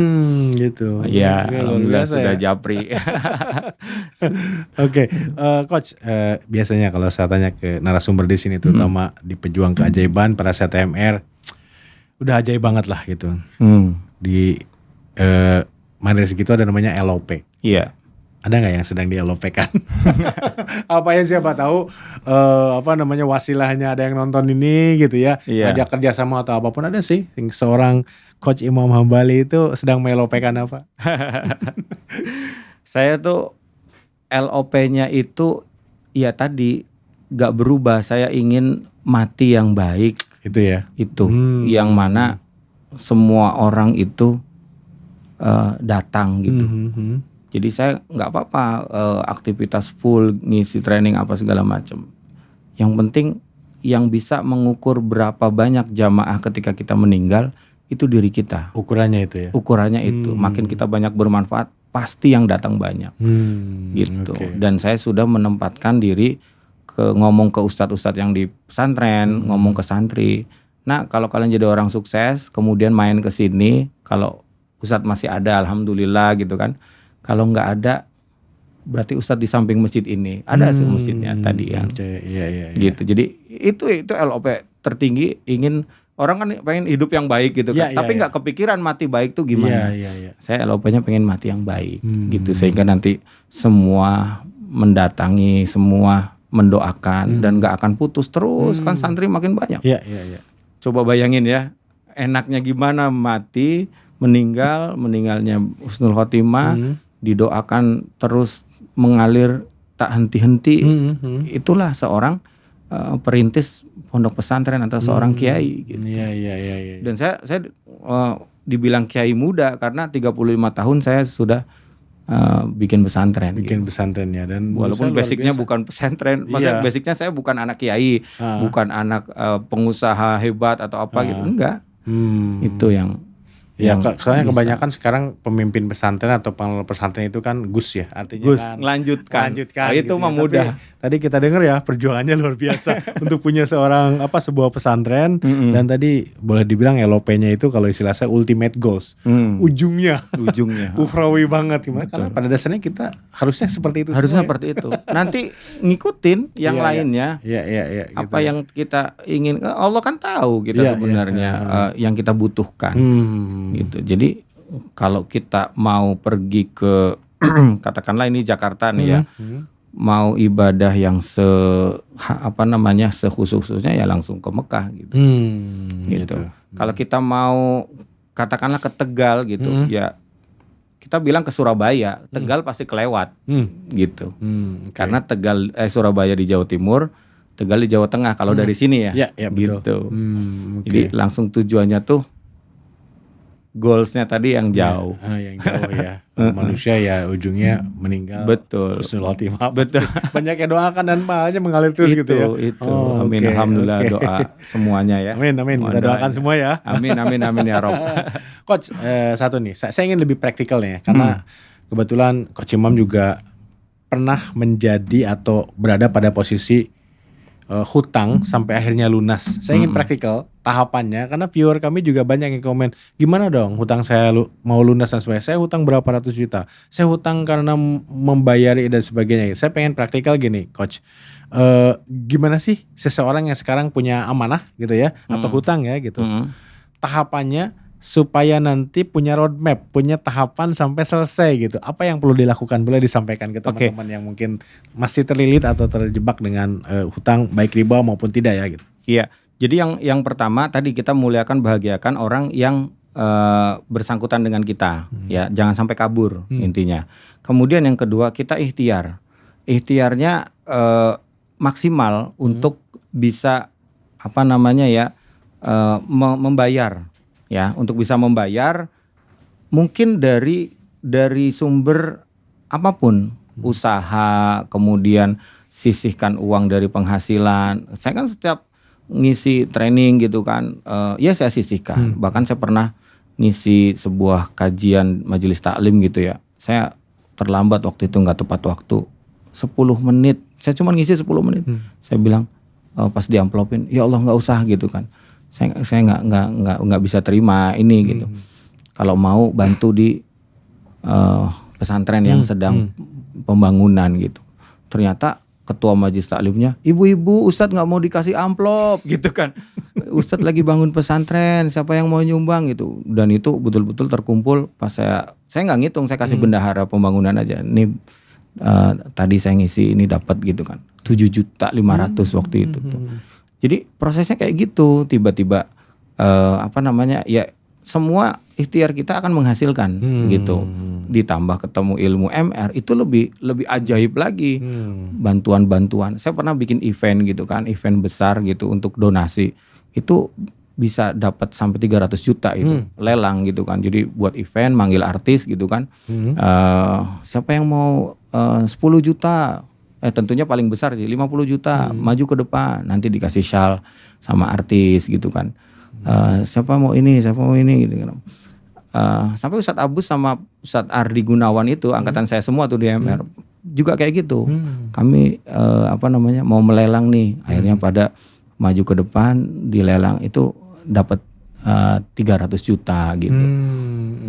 Gitu. Ya, alhamdulillah sudah japri. Oke, coach, biasanya kalau saya tanya ke narasumber di sini, terutama di Pejuang Keajaiban para CTMR, udah ajaib banget lah gitu. Di Mandiri segitu ada namanya LOP. Iya. Ada nggak yang sedang di LOP kan? Apa ya siapa tahu wasilahnya ada yang nonton ini gitu ya. Ajak kerjasama atau apapun ada sih. Seorang Coach Imam Hambali itu sedang melopekan apa? Saya tuh LOP-nya itu ya tadi gak berubah. Saya ingin mati yang baik. Itu ya? Itu yang mana semua orang itu datang gitu. Jadi saya nggak apa-apa aktivitas full, ngisi training apa segala macam. Yang penting yang bisa mengukur berapa banyak jamaah ketika kita meninggal itu diri kita. Ukurannya itu ya? Ukurannya itu. Makin kita banyak bermanfaat, pasti yang datang banyak. Gitu. Okay. Dan saya sudah menempatkan diri ngomong ke ustadz-ustadz yang di pesantren, ngomong ke santri. Nah kalau kalian jadi orang sukses, kemudian main ke sini, kalau ustadz masih ada, alhamdulillah gitu kan. Kalau nggak ada, berarti ustadz di samping masjid ini ada sih masjidnya tadi kan. Iya. Gitu. Jadi itu LOP tertinggi, ingin orang kan pengen hidup yang baik gitu kan. Tapi nggak kepikiran mati baik tuh gimana. Iya. Saya LOP-nya pengen mati yang baik gitu, sehingga nanti semua mendatangi, semua mendoakan dan nggak akan putus terus kan, santri makin banyak. Iya. Coba bayangin ya, enaknya gimana mati, meninggalnya husnul khotimah, didoakan terus mengalir tak henti-henti. Itulah seorang perintis pondok pesantren atau seorang kiai gitu. Iya. Dan saya dibilang kiai muda karena 35 tahun saya sudah bikin pesantren. Pesantren ya, dan walaupun basicnya bukan pesantren, maksudnya basicnya saya bukan anak kiai, bukan anak pengusaha hebat atau apa gitu, enggak. Itu yang ya, soalnya kebanyakan sekarang pemimpin pesantren atau pengelola pesantren itu kan Gus ya, artinya Gus, kan melanjutkan gitu itu mah ya. mudah. Tadi kita dengar ya perjuangannya luar biasa untuk punya sebuah pesantren. Dan tadi boleh dibilang LOP-nya itu kalau istilah saya ultimate goals, ujungnya ukhrawi banget gimana? Karena pada dasarnya kita harusnya seperti itu. Harusnya seperti itu. Nanti ngikutin yang lainnya. Iya. Apa yang kita ingin, Allah kan tahu kita sebenarnya yang kita butuhkan. Gitu. Jadi kalau kita mau pergi ke katakanlah ini Jakarta nih ya, mau ibadah yang sekhusus-khususnya ya langsung ke Mekah gitu. Gitu. Kalau kita mau katakanlah ke Tegal gitu, ya kita bilang ke Surabaya, Tegal pasti kelewat gitu. Karena Surabaya di Jawa Timur, Tegal di Jawa Tengah kalau dari sini ya. Iya, gitu. betul. Jadi langsung tujuannya tuh goalsnya tadi yang jauh. Yang jauh ya. Manusia ya ujungnya meninggal. Betul. Husnul khotimah. Betul. Banyak yang doakan dan pahalanya mengalir terus gitu ya. Itu. Amin. Alhamdulillah doa semuanya ya. Amin. Kita doakan semua ya. Amin ya Rob. Coach, satu nih. Saya ingin lebih praktikal ya. Karena kebetulan Coach Imam juga pernah menjadi atau berada pada posisi hutang sampai akhirnya lunas. Saya ingin praktikal tahapannya karena viewer kami juga banyak yang komen, gimana dong hutang saya mau lunas dan sebagainya. Saya hutang berapa ratus juta. Saya hutang karena membayari dan sebagainya. Saya pengen praktikal gini, Coach. Gimana sih seseorang yang sekarang punya amanah gitu ya atau hutang ya gitu. Tahapannya supaya nanti punya roadmap, punya tahapan sampai selesai gitu. Apa yang perlu dilakukan? Boleh disampaikan ke teman-teman yang mungkin masih terlilit atau terjebak dengan hutang baik riba maupun tidak ya gitu. Iya. Jadi yang pertama tadi kita muliakan bahagiakan orang yang bersangkutan dengan kita, ya jangan sampai kabur intinya. Kemudian yang kedua kita ikhtiar, ikhtiarnya maksimal untuk bisa membayar. Ya, untuk bisa membayar mungkin dari sumber apapun, usaha, kemudian sisihkan uang dari penghasilan. Saya kan setiap ngisi training gitu kan, ya saya sisihkan. Bahkan saya pernah ngisi sebuah kajian majelis taklim gitu ya. Saya terlambat waktu itu, nggak tepat waktu 10 menit. Saya cuma ngisi 10 menit. Saya bilang pas di amplopin, ya Allah nggak usah gitu kan. Saya nggak bisa terima ini gitu. Kalau mau bantu di pesantren yang sedang pembangunan gitu. Ternyata ketua majelis taklimnya, ibu-ibu Ustadz nggak mau dikasih amplop gitu kan. Ustadz lagi bangun pesantren, siapa yang mau nyumbang gitu. Dan itu betul-betul terkumpul pas saya nggak ngitung, saya kasih bendahara pembangunan aja. Ini tadi saya ngisi ini dapat gitu kan. 7.500.000 waktu itu tuh. Jadi prosesnya kayak gitu, tiba-tiba ya semua ikhtiar kita akan menghasilkan gitu. Ditambah ketemu ilmu MR itu lebih ajaib lagi. Bantuan-bantuan. Saya pernah bikin event gitu kan, event besar gitu untuk donasi. Itu bisa dapat sampai 300 juta itu, lelang gitu kan. Jadi buat event manggil artis gitu kan. Siapa yang mau 10 juta? Tentunya paling besar sih 50 juta maju ke depan, nanti dikasih shawl sama artis gitu kan. Siapa mau ini gitu kan. Sampai Ustadz Abus sama Ustadz Ardi Gunawan itu angkatan saya semua tuh di MR juga kayak gitu. Kami mau melelang nih, akhirnya pada maju ke depan dilelang itu dapat 300 juta gitu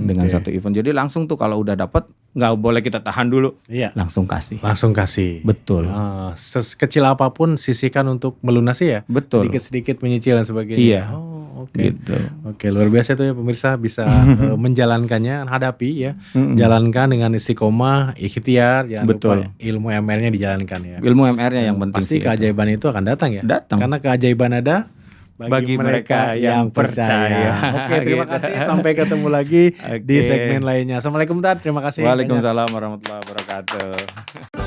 dengan satu event. Jadi langsung tuh kalau udah dapat nggak boleh kita tahan dulu, langsung kasih. Betul. Sekecil apapun sisihkan untuk melunasi ya. Betul. Sedikit-sedikit menyicil dan sebagainya. Iya. Gitu. Oke, luar biasa itu ya pemirsa, bisa menjalankannya, hadapi ya, jalankan dengan istiqomah, ikhtiar, jangan lupa ilmu MR-nya dijalankan ya. Ilmu MR-nya yang penting. Pasti keajaiban itu akan datang ya. Karena keajaiban ada bagi mereka yang percaya. Oke, terima kasih. Sampai ketemu lagi di segmen lainnya. Assalamualaikum Tat, terima kasih. Waalaikumsalam warahmatullahi wabarakatuh.